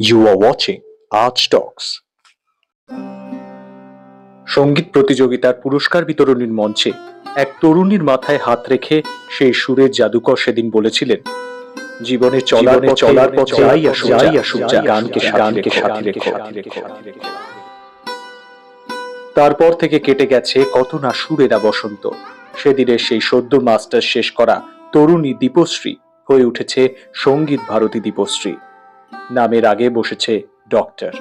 You are watching Arch Talks. সঙ্গীত প্রতিযোগিতার পুরস্কার বিতরণীর মঞ্চে এক তরুণীর মাথায় হাত রেখে সেই সুরের জাদুকর সেদিন বলেছিলেন, জীবনে চলার পথে যাই আসুক গানকে সাথে রেখো। তারপর থেকে কেটে গেছে কত না সুরেরা বসন্ত। সেদিনের সেই সদ্য মাস্টার শেষ করা তরুণী দীপশ্রী হয়ে উঠেছে সঙ্গীত ভারতী দীপশ্রী। নামের আগে বসেছে ডক্টর।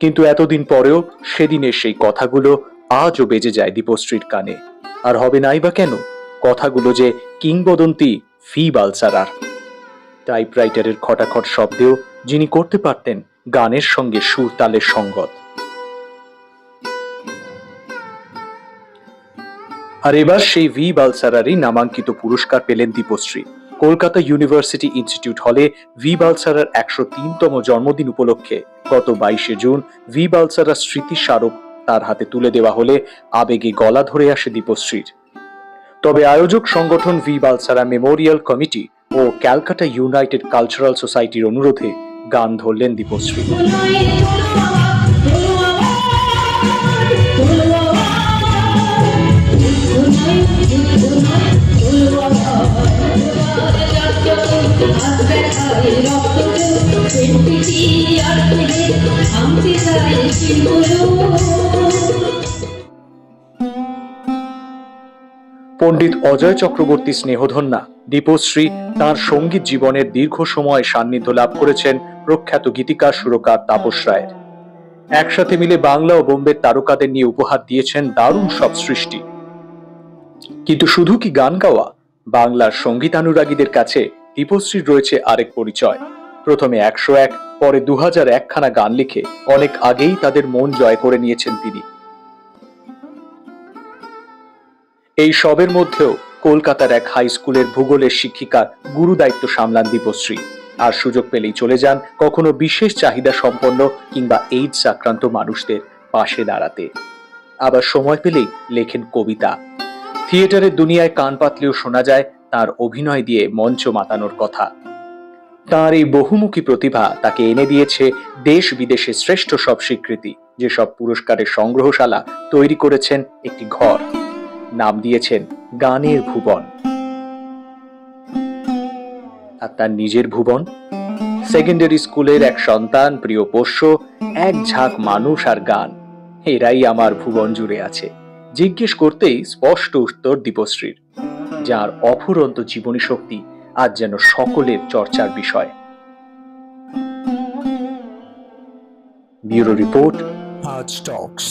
কিন্তু এতদিন পরেও সেদিনের সেই কথাগুলো আজও বেজে যায় দীপশ্রীর কানে। আর হবে নাই বা কেন? কথাগুলো যে কিংবদন্তি ফি বালসারার। টাইপরাইটারের খটাখট শব্দেও যিনি করতে পারতেন গানের সঙ্গে সুর তালের সঙ্গত। আর এবার সেই ভি বালসারারই নামাঙ্কিত পুরস্কার পেলেন দীপশ্রী। কলকাতা ইউনিভার্সিটি ইনস্টিটিউট হলে ভি বালসারার 103তম জন্মদিন উপলক্ষে গত 22শে জুন ভি বালসারার স্মৃতি স্মারক তার হাতে তুলে দেওয়া হলে আবেগে গলা ধরে আসে দীপশ্রীর। তবে আয়োজক সংগঠন ভি বালসারা মেমোরিয়াল কমিটি ও ক্যালকাটা ইউনাইটেড কালচারাল সোসাইটির অনুরোধে গান ধরলেন দীপশ্রী। পণ্ডিত অজয় চক্রবর্তী স্নেহধন্যা দীপশ্রী তাঁর সঙ্গীত জীবনের দীর্ঘ সময় সান্নিধ্য লাভ করেছেন প্রখ্যাত গীতিকার সুরকার তাপস রায়ের। একসাথে মিলে বাংলা ও বোম্বের তারকাদের নিয়ে উপহার দিয়েছেন দারুণ সব সৃষ্টি। কিন্তু শুধু কি গান গাওয়া? বাংলার সঙ্গীতানুরাগীদের কাছে দীপশ্রীর রয়েছে আরেক পরিচয়। প্রথমে 101, পরে 2001 খানা গান লিখে অনেক আগেই তাদের মন জয় করে নিয়েছেন তিনি। এই সবের মধ্যেও কলকাতার এক হাই স্কুলের ভূগোলের শিক্ষিকার গুরু দায়িত্ব সামলান দীপশ্রী। আর সুযোগ পেলেই চলে যান কখনো বিশেষ চাহিদা সম্পন্ন কিংবা এইডস আক্রান্ত মানুষদের পাশে দাঁড়াতে। আবার সময় পেলেই লেখেন কবিতা। থিয়েটারের দুনিয়ায় কান পাতলেও শোনা যায় তার অভিনয় দিয়ে মঞ্চ মাতানোর কথা। তার এই বহুমুখী প্রতিভা তাকে এনে দিয়েছে দেশ বিদেশে শ্রেষ্ঠ সব স্বীকৃতি। যেসব পুরস্কারের সংগ্রহশালা তৈরি করেছেন একটি ঘর, নাম দিয়েছেন গানের ভুবন। আর তার নিজের ভুবন, সেকেন্ডারি স্কুলের এক সন্তান, প্রিয় পোষ্য, এক ঝাঁক মানুষ আর গান, এরাই আমার ভুবন জুড়ে আছে। জিজ্ঞেস করতেই স্পষ্ট উত্তর দীপশ্রীর, যার অফুরন্ত জীবনী শক্তি আজ যেন সকলের চর্চার বিষয়। Bureau report, Arch Talks.